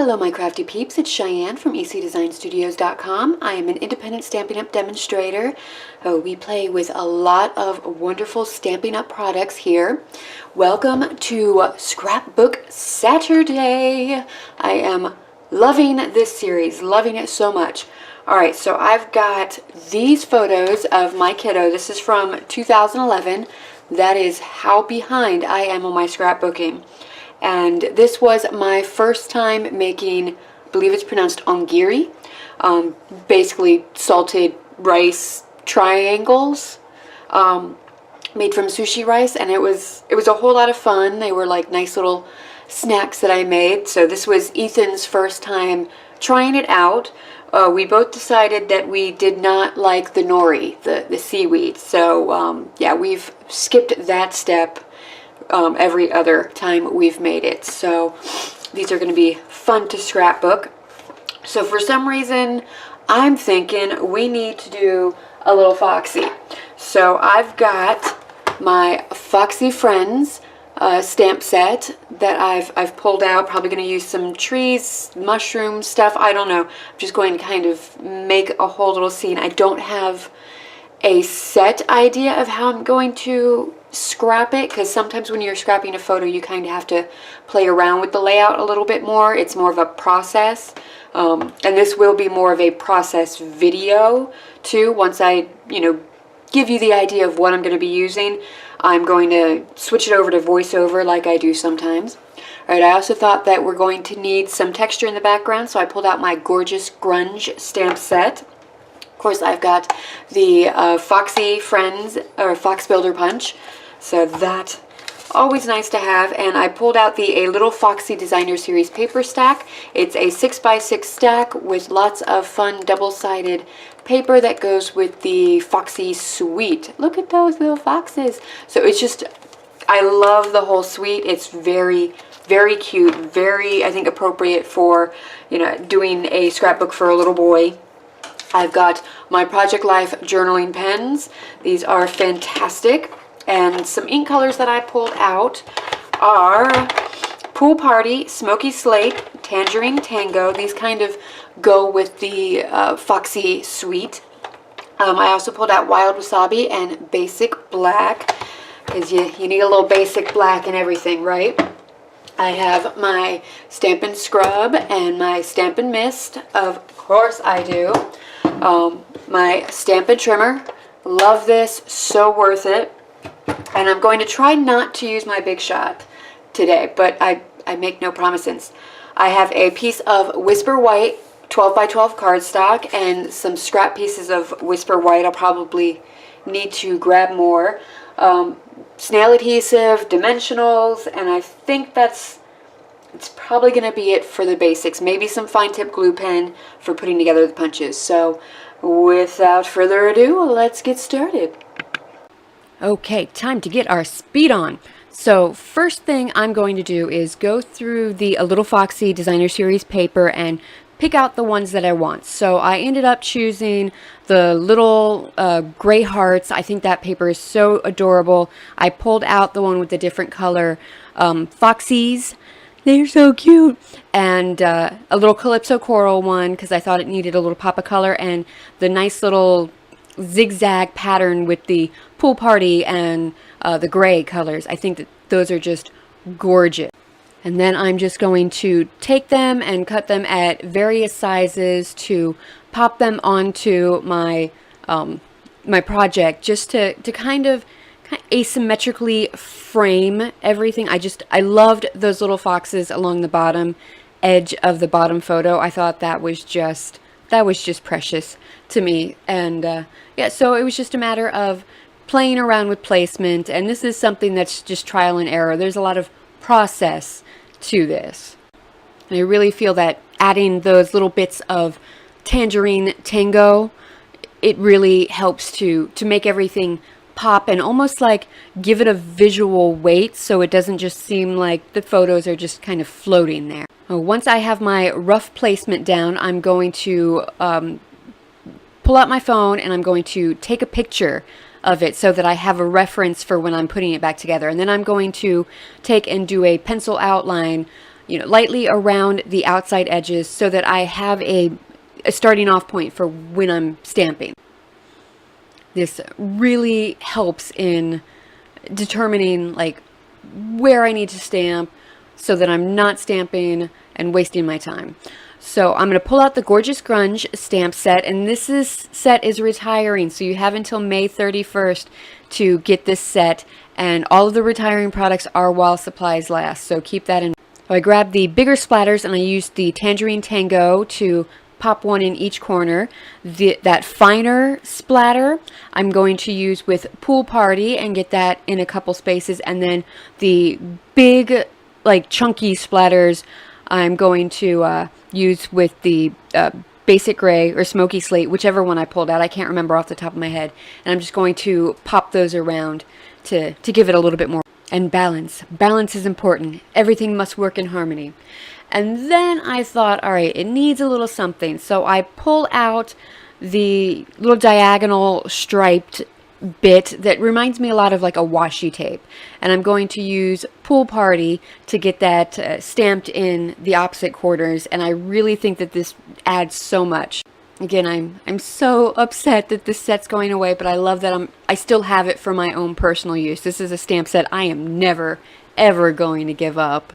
Hello my crafty peeps, it's Cheyenne from ecdesignstudios.com. I am an independent Stampin' Up! Demonstrator. We play with a lot of wonderful Stampin' Up! Products here. Welcome to Scrapbook Saturday. I am loving this series, loving it so much. Alright, so I've got these photos of my kiddo. This is from 2011. That is how behind I am on my scrapbooking. And this was my first time making, I believe it's pronounced ongiri, basically salted rice triangles made from sushi rice, and it was a whole lot of fun. They were like nice little snacks that I made. So this was Ethan's first time trying it out. We both decided that we did not like the nori, the seaweed. So yeah, we've skipped that step every other time we've made it. So these are going to be fun to scrapbook. So for some reason I'm thinking we need to do a little Foxy. So I've got my Foxy Friends stamp set that I've pulled out. Probably going to use some trees, mushroom stuff, I don't know. I'm just going to kind of make a whole little scene. I don't have a set idea of how I'm going to scrap it, because sometimes when you're scrapping a photo you kind of have to play around with the layout a little bit more. It's more of a process, and this will be more of a process video too. Once I give you the idea of what I'm going to be using, I'm going to switch it over to voiceover like I do sometimes. Alright, I also thought that we're going to need some texture in the background, so I pulled out my gorgeous Grunge Stamp Set. Of course, I've got the Foxy Friends, or Fox Builder Punch, so that's always nice to have. And I pulled out the A Little Foxy Designer Series paper stack. It's a 6x6 stack with lots of fun double-sided paper that goes with the Foxy suite. Look at those little foxes. So it's just, I love the whole suite. It's very, very cute, very, I think, appropriate for, doing a scrapbook for a little boy. I've got my Project Life journaling pens. These are fantastic. And some ink colors that I pulled out are Pool Party, Smoky Slate, Tangerine Tango. These kind of go with the Foxy suite. I also pulled out Wild Wasabi and Basic Black, because you need a little basic black and everything, right? I have my Stampin' Scrub and my Stampin' Mist. Of course I do. My Stampin' Trimmer. Love this. So worth it. And I'm going to try not to use my Big Shot today, but I make no promises. I have a piece of Whisper White 12x12 cardstock and some scrap pieces of Whisper White. I'll probably need to grab more. Snail Adhesive, dimensionals, and I think it's probably going to be it for the basics. Maybe some fine tip glue pen for putting together the punches. So without further ado, let's get started. Okay, time to get our speed on. So first thing I'm going to do is go through the A Little Foxy Designer Series paper and pick out the ones that I want. So I ended up choosing the little gray hearts. I think that paper is so adorable. I pulled out the one with the different color Foxies. They're so cute. And a little Calypso Coral one, because I thought it needed a little pop of color, and the nice little zigzag pattern with the Pool Party and the gray colors. I think that those are just gorgeous. And then I'm just going to take them and cut them at various sizes to pop them onto my my project, just to kind of asymmetrically frame everything. I loved those little foxes along the bottom edge of the bottom photo. I thought that was just precious to me. And yeah, so it was just a matter of playing around with placement, and this is something that's just trial and error. There's a lot of process to this, and I really feel that adding those little bits of Tangerine Tango, it really helps to make everything pop and almost like give it a visual weight, so it doesn't just seem like the photos are just kind of floating there. Once I have my rough placement down, I'm going to pull out my phone and I'm going to take a picture of it so that I have a reference for when I'm putting it back together. And then I'm going to take and do a pencil outline lightly around the outside edges so that I have a starting off point for when I'm stamping. This really helps in determining like where I need to stamp so that I'm not stamping and wasting my time. So I'm going to pull out the gorgeous Grunge Stamp Set, and set is retiring, so you have until May 31st to get this set, and all of the retiring products are while supplies last, so keep that in mind. So I grabbed the bigger splatters and I used the Tangerine Tango to pop one in each corner. That finer splatter I'm going to use with Pool Party and get that in a couple spaces, and then the big like chunky splatters I'm going to use with the Basic Gray or Smoky Slate, whichever one I pulled out. I can't remember off the top of my head. And I'm just going to pop those around to give it a little bit more. And balance. Balance is important. Everything must work in harmony. And then I thought, all right, it needs a little something. So I pull out the little diagonal striped bit that reminds me a lot of like a washi tape, and I'm going to use Pool Party to get that stamped in the opposite corners, and I really think that this adds so much. Again, I'm so upset that this set's going away, but I love that I still have it for my own personal use. This is a stamp set I am never ever going to give up,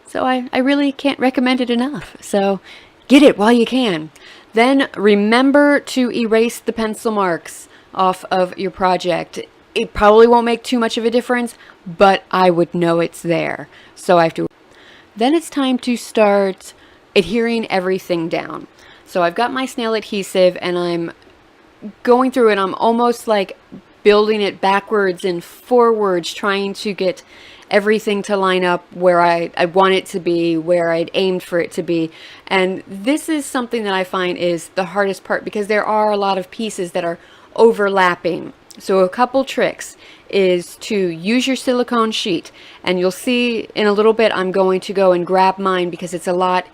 so I really can't recommend it enough. So get it while you can. Then remember to erase the pencil marks off of your project. It probably won't make too much of a difference, but I would know it's there. So I have to. Then it's time to start adhering everything down. So I've got my Snail Adhesive and I'm going through it. I'm almost like building it backwards and forwards, trying to get everything to line up where I want it to be, where I'd aimed for it to be. And this is something that I find is the hardest part because there are a lot of pieces that are overlapping. So a couple tricks is to use your silicone sheet, and you'll see in a little bit I'm going to go and grab mine because it's a lot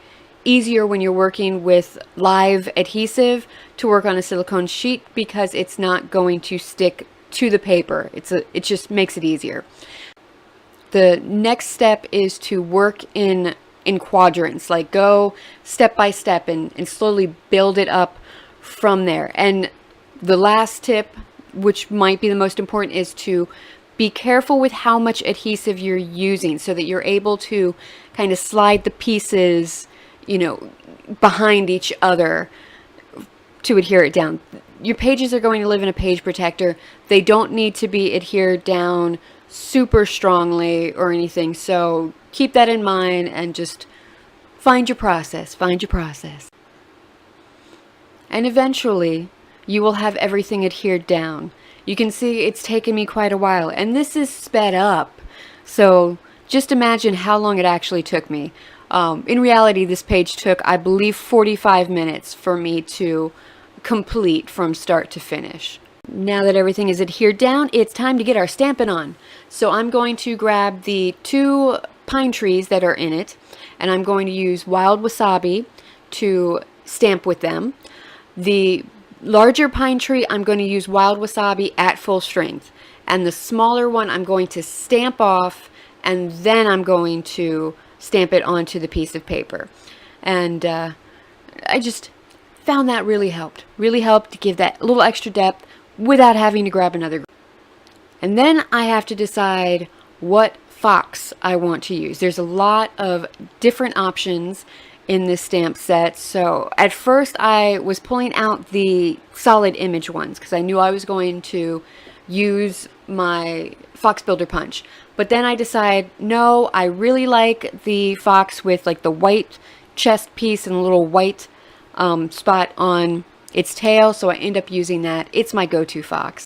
easier when you're working with live adhesive to work on a silicone sheet because it's not going to stick to the paper. It just makes it easier. The next step is to work in quadrants, like go step by step and slowly build it up from there. And the last tip, which might be the most important, is to be careful with how much adhesive you're using so that you're able to kind of slide the pieces, behind each other to adhere it down. Your pages are going to live in a page protector. They don't need to be adhered down super strongly or anything. So keep that in mind and just find your process. Find your process. And eventually you will have everything adhered down. You can see it's taken me quite a while, and this is sped up. So just imagine how long it actually took me. In reality, this page took, I believe, 45 minutes for me to complete from start to finish. Now that everything is adhered down, it's time to get our Stampin' on. So I'm going to grab the 2 pine trees that are in it, and I'm going to use Wild Wasabi to stamp with them. The larger pine tree, I'm going to use Wild Wasabi at full strength, and the smaller one I'm going to stamp off, and then I'm going to stamp it onto the piece of paper. And I just found that really helped to give that little extra depth without having to grab another. And then I have to decide what fox I want to use. There's a lot of different options in this stamp set. So at first I was pulling out the solid image ones because I knew I was going to use my Fox Builder Punch. But then I decided, no, I really like the fox with like the white chest piece and a little white spot on its tail, so I end up using that. It's my go-to fox.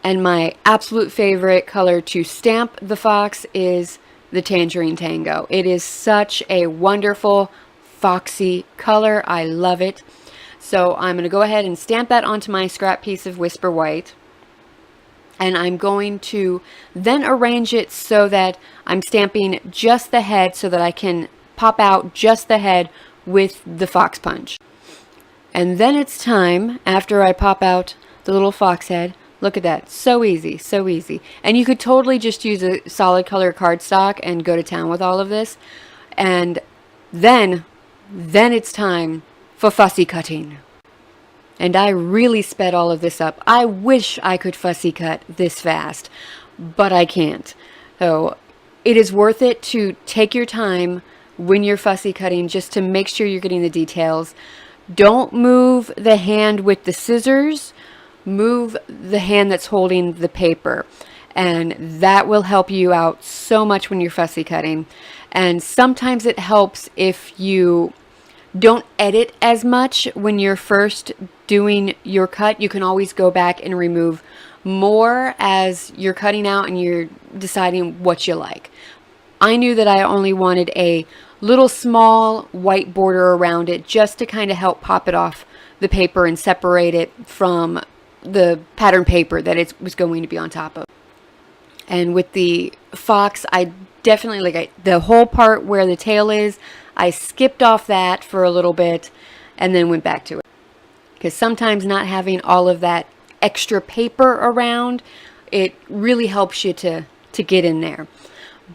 And my absolute favorite color to stamp the fox is the Tangerine Tango. It is such a wonderful foxy color. I love it. So I'm going to go ahead and stamp that onto my scrap piece of Whisper White. And I'm going to then arrange it so that I'm stamping just the head so that I can pop out just the head with the fox punch. And then it's time, after I pop out the little fox head, look at that, so easy, so easy. And you could totally just use a solid color cardstock and go to town with all of this. And Then it's time for fussy cutting. And I really sped all of this up. I wish I could fussy cut this fast, but I can't. So it is worth it to take your time when you're fussy cutting just to make sure you're getting the details. Don't move the hand with the scissors. Move the hand that's holding the paper. And that will help you out so much when you're fussy cutting. And sometimes it helps if you don't edit as much when you're first doing your cut. You can always go back and remove more as you're cutting out and you're deciding what you like. I knew that I only wanted a little small white border around it just to kind of help pop it off the paper and separate it from the pattern paper that it was going to be on top of. And with the fox, I definitely, the whole part where the tail is, I skipped off that for a little bit and then went back to it. Because sometimes not having all of that extra paper around, it really helps you to get in there.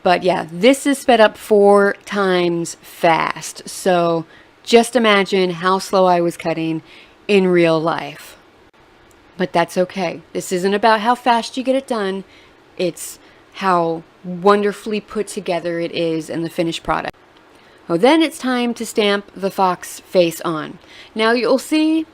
But yeah, this is sped up 4 times fast. So just imagine how slow I was cutting in real life. But that's okay. This isn't about how fast you get it done. It's how wonderfully put together it is in the finished product. Oh, then it's time to stamp the fox face on. Now you'll see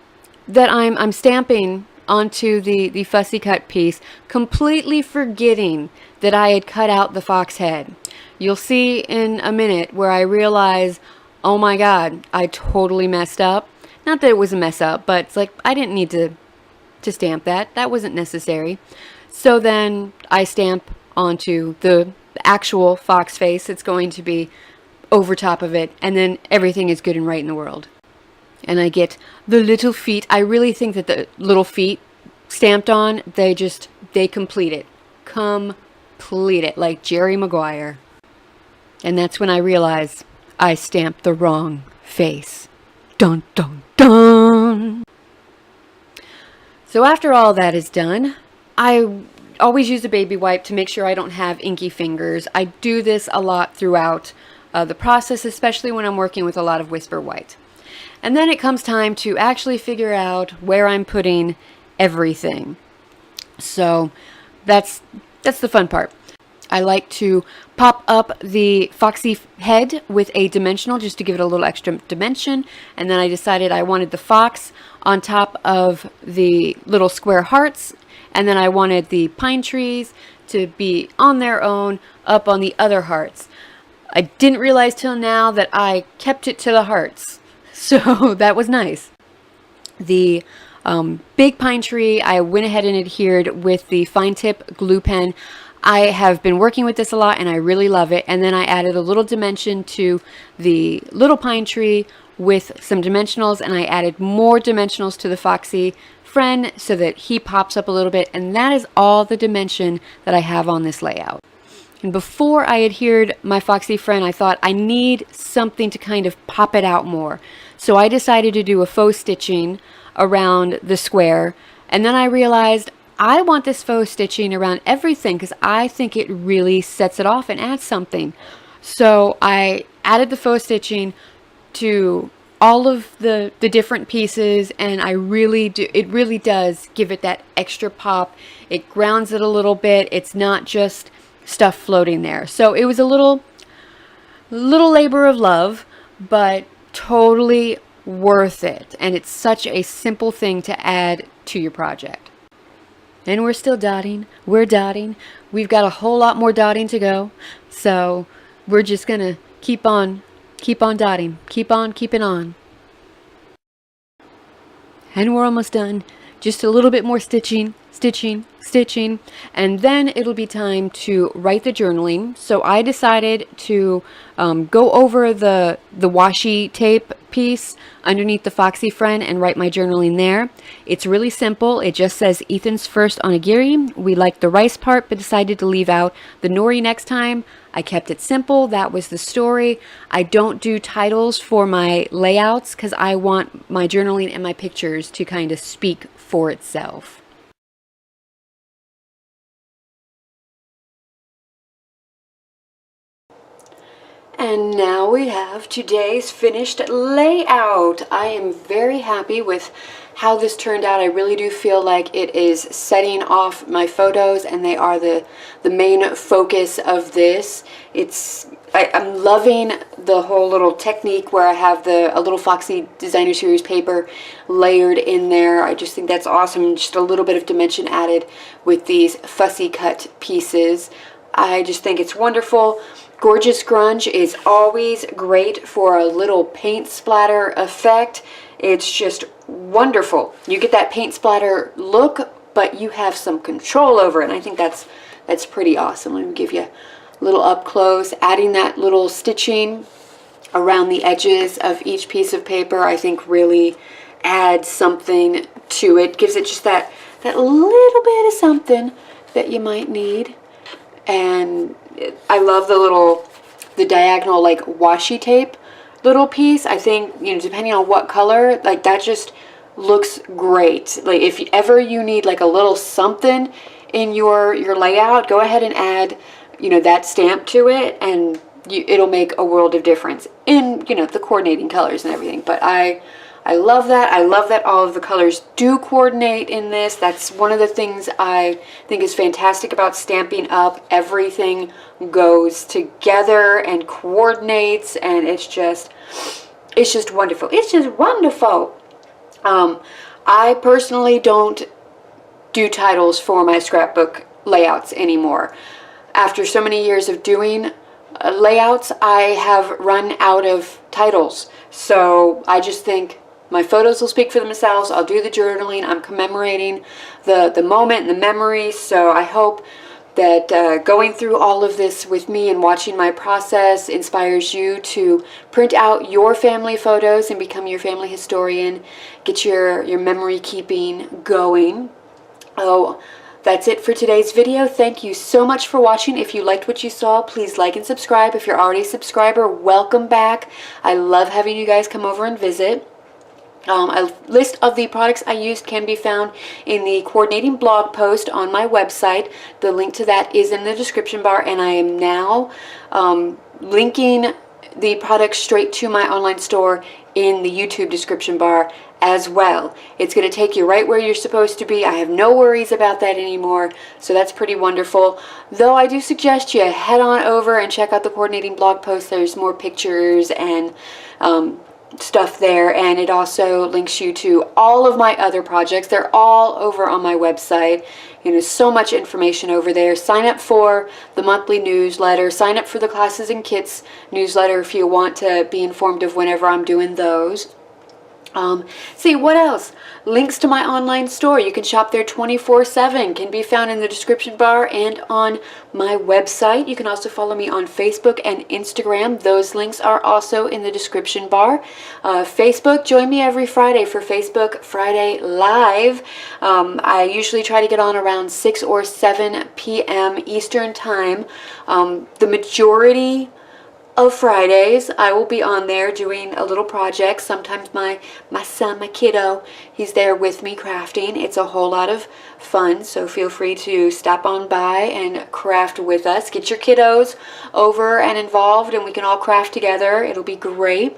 that I'm stamping onto the fussy cut piece, completely forgetting that I had cut out the fox head. You'll see in a minute where I realize, oh my god, I totally messed up. Not that it was a mess up, but it's like I didn't need to stamp that. That wasn't necessary. So then I stamp onto the actual fox face. It's going to be over top of it, and then everything is good and right in the world. And I get the little feet. I really think that the little feet stamped on, they complete it. Complete it, like Jerry Maguire. And that's when I realize I stamped the wrong face. Dun dun dun! So after all that is done, I always use a baby wipe to make sure I don't have inky fingers. I do this a lot throughout the process, especially when I'm working with a lot of whisper white. And then it comes time to actually figure out where I'm putting everything. So that's the fun part. I like to pop up the Foxy head with a dimensional just to give it a little extra dimension. And then I decided I wanted the fox on top of the little square hearts. And then I wanted the pine trees to be on their own up on the other hearts. I didn't realize till now that I kept it to the hearts. So that was nice. The big pine tree, I went ahead and adhered with the fine tip glue pen. I have been working with this a lot and I really love it. And then I added a little dimension to the little pine tree with some dimensionals, and I added more dimensionals to the Foxy friend so that he pops up a little bit. And that is all the dimension that I have on this layout. And before I adhered my Foxy friend, I thought I need something to kind of pop it out more. So I decided to do a faux stitching around the square. And then I realized I want this faux stitching around everything because I think it really sets it off and adds something. So I added the faux stitching to all of the different pieces, and it really does give it that extra pop. It grounds it a little bit. It's not just stuff floating there. So it was a little labor of love, but totally worth it. And it's such a simple thing to add to your project. And we're still dotting. We're dotting. We've got a whole lot more dotting to go. So we're just gonna keep on dotting. Keep on keeping on. And we're almost done. Just a little bit more stitching, and then it'll be time to write the journaling. So I decided to go over the washi tape piece underneath the Foxy friend and write my journaling there. It's really simple. It just says Ethan's first onigiri. We liked the rice part but decided to leave out the nori next time. I kept it simple. That was the story. I don't do titles for my layouts because I want my journaling and my pictures to kind of speak for itself. And now we have today's finished layout. I am very happy with how this turned out. I really do feel like it is setting off my photos, and they are the main focus of this. I'm loving the whole little technique where I have a little Foxy Designer Series paper layered in there. I just think that's awesome. Just a little bit of dimension added with these fussy cut pieces. I just think it's wonderful. Gorgeous Grunge is always great for a little paint splatter effect. It's just wonderful. You get that paint splatter look, but you have some control over it. And I think that's pretty awesome. Let me give you a little up close. Adding that little stitching around the edges of each piece of paper, I think really adds something to it. Gives it just that little bit of something that you might need. And I love the diagonal like washi tape little piece. I think, you know, depending on what color, like that just looks great. Like if ever you need like a little something in your layout, go ahead and add, you know, that stamp to it, and it'll make a world of difference in, you know, the coordinating colors and everything. But I love that. I love that all of the colors do coordinate in this. That's one of the things I think is fantastic about Stampin' Up. Everything goes together and coordinates, and it's just wonderful. It's just wonderful. I personally don't do titles for my scrapbook layouts anymore. After so many years of doing layouts, I have run out of titles. So I just think my photos will speak for themselves. I'll do the journaling. I'm commemorating the moment and the memory. So I hope that going through all of this with me and watching my process inspires you to print out your family photos and become your family historian. Get your memory keeping going. Oh, that's it for today's video. Thank you so much for watching. If you liked what you saw, please like and subscribe. If you're already a subscriber, welcome back. I love having you guys come over and visit. A list of the products I used can be found in the coordinating blog post on my website. The link to that is in the description bar, and I am now linking the products straight to my online store in the YouTube description bar as well. It's going to take you right where you're supposed to be. I have no worries about that anymore, so that's pretty wonderful. Though I do suggest you head on over and check out the coordinating blog post. There's more pictures and stuff there, and it also links you to all of my other projects. They're all over on my website. You know, so much information over there. Sign up for the monthly newsletter. Sign up for the Classes and Kits newsletter if you want to be informed of whenever I'm doing those. See, what else? Links to my online store. You can shop there 24/7. Can be found in the description bar and on my website. You can also follow me on Facebook and Instagram. Those links are also in the description bar. Facebook, join me every Friday for Facebook Friday Live. I usually try to get on around 6 or 7 p.m. Eastern Time. The majority of Fridays I will be on there doing a little project. Sometimes my son, my kiddo, he's there with me crafting. It's a whole lot of fun, so feel free to stop on by and craft with us. Get your kiddos over and involved, and we can all craft together. It'll be great.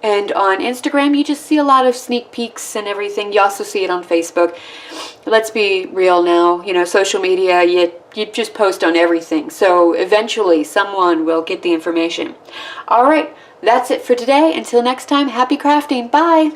And on Instagram, you just see a lot of sneak peeks and everything. You also see it on Facebook. Let's be real now. You know, social media, you just post on everything. So eventually someone will get the information. All right, that's it for today. Until next time, happy crafting. Bye.